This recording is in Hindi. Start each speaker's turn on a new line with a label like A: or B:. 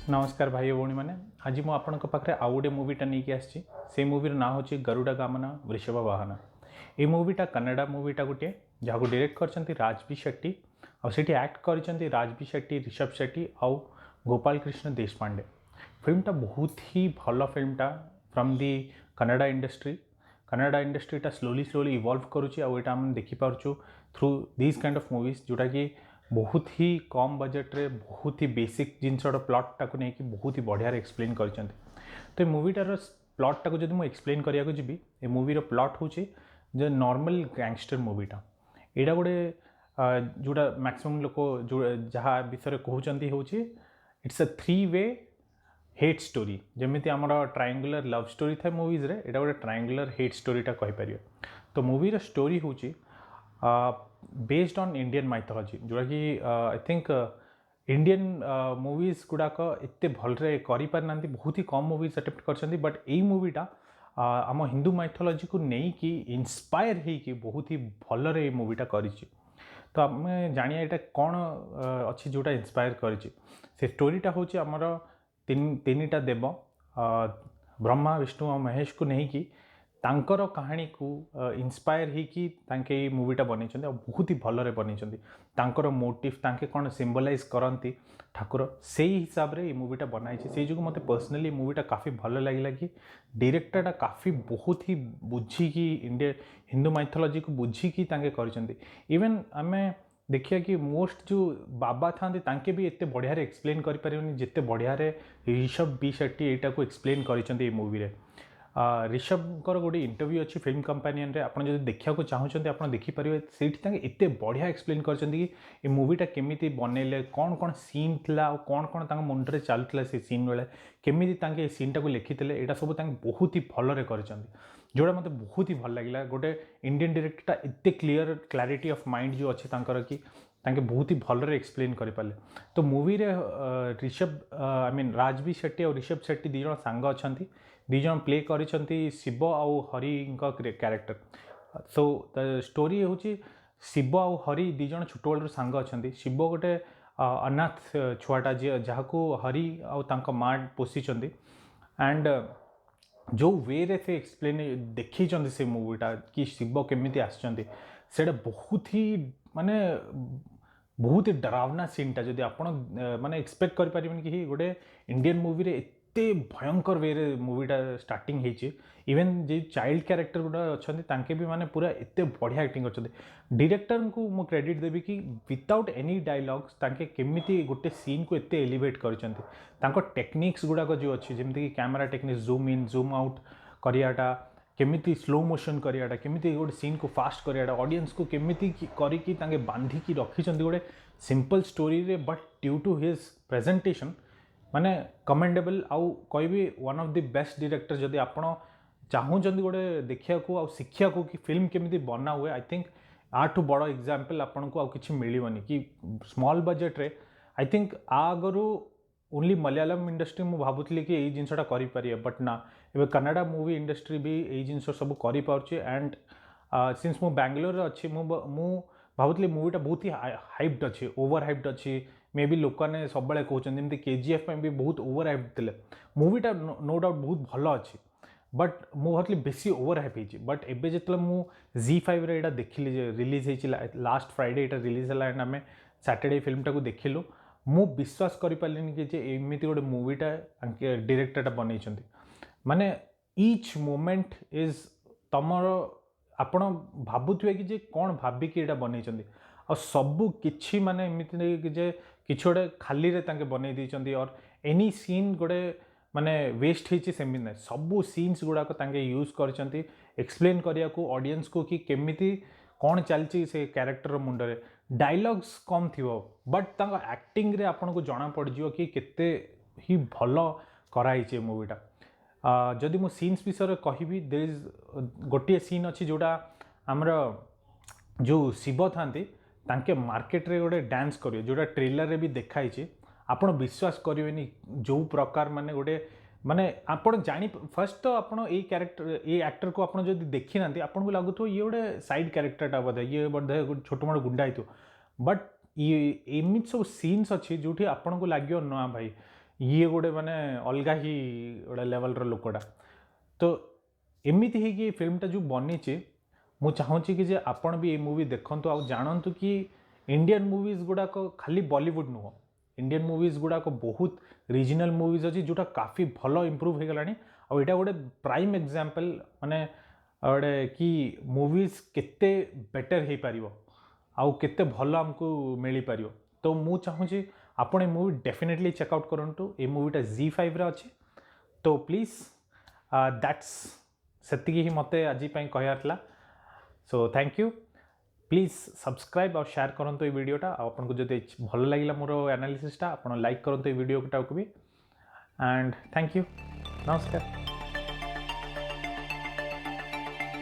A: नमस्कार भाई भौणी मैंने आज मुझे आपण पाखे आउ गोटे मूवीटा नहीं आसी से मूवीर ना हूँ गरुड़ा गमन वृषभ वाहन। ये मूवीटा कन्नड़ा मूवीटा गोटे जहाँ को डायरेक्ट कर राजबी शेट्टी आठी एक्ट कर राजबी शेट्टी, ऋषभ शेट्टी आउ गोपाल कृष्ण देशपांडे। फिल्मटा बहुत ही भल फिल्मटा फ्रॉम दी कन्नड़ा इंडस्ट्रीटा स्लोली इवॉल्व करुच्ची आम देखिपुँ through this kind of movies जोटा कि बहुत ही कम बजेट रे बहुत ही बेसिक जिनसर प्लॉटा को लेकिन बहुत ही बढ़िया एक्सप्लेन कर। तो ये मूवीटार प्लॉटा को जब मुझे एक्सप्लेन कराया जी ये मूवीर प्लॉट हूँ जो नॉर्मल गैंगस्टर मूवीटा यहाँ गोटे जोटा मैक्सिमम लोक जो जहाँ विषय कहते हूँ इट्स अ 3-वे हेट स्टोरी जमीती आम ट्रायंगुलर लव स्टोरी था मूवीज रे एटा गोटे ट्रायंगुलर हेट स्टोरीटा कहीपर। तो मूवीर स्टोरी हूँ बेस्ड ऑन इंडियन माइथोलॉजी जोटा कि आई थिंक इंडियन मूवीज गुड़ाक एत भलरे करें बहुत ही कम मूवीज अटेम्प्ट कर बट यही मूवीटा आम हिंदू माइथोलॉजी को लेकिन इन्स्पायर होगी बहुत ही भलरे मूवीटा कर। तो आम जानिया यहाँ कौन अच्छी जोटा इन्स्पायर कर स्टोरीटा हूँ आमर तीन टा देव ब्रह्मा विष्णु और महेश को लेकिन तांकर कहानी को इन्स्पायर होगी तांके मूवीटा बन बहुत ही भलरे बन मोटिव तांके कौन सिम्बलाइज करती ठाकुर से हिसाब से ये मूवीटा बनाई से जो मत पर्सनली मूवीटा काफ़ी भल लगे कि डायरेक्टरटा काफ़ी बहुत ही बुझिकी इंडिया हिंदू माइथोलॉजी को बुझिकी कर। इवन आम देखिए कि मोस्ट जो बाबा था तांके भी एत बढ़िया एक्सप्लेन करें जिते बढ़िया ऋषभ बी शेट्टी यहाँ को एक्सप्लेन कर मूवी रे। ऋषभकर गोटे इंटरव्यू अच्छी फिल्म कंपेनियन रे आपन जब देखा चाहते आप देखिपारे से एत बढ़िया एक्सप्लेन कर मूवीटा केमी बनैले कौन कौन सीन थिला कौन कौन मुंडे चलुला से सीन बेले केमी सीनटा को लिखिते यहाँ सब बहुत ही भलरे कर जोड़ा मतलब बहुत ही भल लगे गोटे इंडियन डायरेक्टरटा एत क्लीयर क्लैरिटी ऑफ माइंड जो अच्छे कि तांके बहुत ही भलरे एक्सप्लेन करें। तो मूवी रे ऋषभ आई मीन राजबी शेट्टी और ऋषभ शेट्टी दीज सांग अच्छा दीज प्ले कर शिव आउ Hari character. So the story हूँ शिव आउ हरि दीज छोट बड़ सांग अच्छा शिव गोटे अनाथ छुआटा जी जहाँ को हरि आउ माँ पोषि एंड जो वे रे से एक्सप्लेन देखी से मूवीटा कि शिव केमी आसचंदी सेटा बहुत ही माने बहुत ही डरावना सीनटा जदि आपण माने एक्सपेक्ट कर पारिबन कि गोटे इंडियन मूवी रे एते भयंकर वे रे मूवीटा स्टार्टिंग होइछि। इवन जे चाइल्ड कैरेक्टर गुडा अछंती तांके भी माने पूरा एते बढ़िया एक्टिंग करछंती। डायरेक्टर को मो क्रेडिट देबी कि विदाउट एनी डायलॉग्स तांके केमिति गोटे सीन को एते एलिवेट करछंती। तांको टेक्निक्स गुडा जो अच्छी जमती कि camera techniques zoom in zoom out करियाटा केमिति स्लो मोशन करियाटा केमिति गोटे सीन को फास्ट करियाटा ऑडियंस को केमिति करिकी तांके बांधिकी रखिछंती गोटे सिंपल स्टोरी रे but due to his presentation माने कमेंडेबल आउ कहबी one of the best director जदि आपण चाहूँगी गोटे देखा आ शिक्षा को कि फिल्म केमिति बना हुए आई थिंक आठू बड़ एग्जांपल आपन को किसी मिलनी कि स्मॉल बजेट रे आई थिंक आगरू ओनली मलयालम इंडस्ट्री मु भावुली कि यही जिनसटा करें बट ना ए कन्नड़ा मूवी इंडस्ट्री भी यही जिनस सब कर एंड सिंस मु बैंगलोर अच्छी मु भावुली मूवीटा बहुत ही हाइप्ड अच्छी ओवर हाइप्ड अच्छी मे बी लोक ने सब कहते KGF भी बहुत ओवर हाइप्ड थे मूवीटा नो डाउट बहुत भल अच्छी बट मु भावुली बेसी ओवर हाइप होती बट एबे जितले मु Z5 रे एटा देखिली रिलीज होती लास्ट फ्राइडे एटा रिलीज है एंड आम सैटरडे फिल्मटा को देखिलु मु विश्वास करि पारलिनी कि एमती गोटे मूवीटा डायरेक्टरटा बन माने ईच मोमेंट इज तमर आपण भावुवे कि कौन भाविकी यहाँ बन आ सबू कि माने एमती जे कि गोटे खाली बन और एनी सीन गोटे माने वेस्ट होती सेमती ना सबू सीन्स गुड़ाक यूज कर एक्सप्लेन करने को ऑडियंस को कि केमिति कौन चलती से कैरेक्टर मुंडरे डायलॉग्स कम थी बट एक्टिंग रे आपन को जना पड़ जो कि केते ही भल कराई मूवीटा। जदि मो सीन्स विषय कहबी देयर इज गोटे सीन अच्छी जोटा आमर जो शिव था तांके मार्केट रे गोटे डांस करिए जोटा ट्रेलर रे भी देखाई आपण विश्वास करेनि जो प्रकार माने गोटे माने आपण जानी फर्स्ट तो आपण ए कैरेक्टर ए एक्टर को आपण जदि देखि नांती आपण को लागुथो ये गोटे साइड कैरेक्टरटा बोधे ये बोधे छोट मोट गुंडा हितो बट ये एमित सब सीन्स अच्छी जो आपन को लगे ना भाई ये गोटे माने अलगा ही गोटे लेवल लोकटा। तो एमती ही फिल्मटा जो बनीचे मु चाहूँगी कि जे आपण भी ये मूवी देखंतु आ जानतु कि इंडियन मूवीज गुड़ाक खाली बॉलीवुड नुह, इंडियन मूवीज गुड़ाक बहुत रीजनल मूवीज अच्छी जोटा काफ़ी भल इम्प्रूव हो गलानी। आ एटा गोटे प्राइम एग्जांपल माने गोटे कि मूवीज केते बेटर हो पार आउ केते भल आमको मिल पार। तो मु चाहूँगी आपण ये मूवी डेफिनेटली चेकआउट करूँ। ये मूवीटा Z5 रे अच्छे। तो प्लीज दैट्स सेति ही मते आज कहयार था। So thank you. Please subscribe और शेयर करंतु ये वीडियोटा। आपको जो भल लगे मोर एनालिसिसटा आप लाइक करंतु ये वीडियोटा को भी। And thank you. नमस्कार।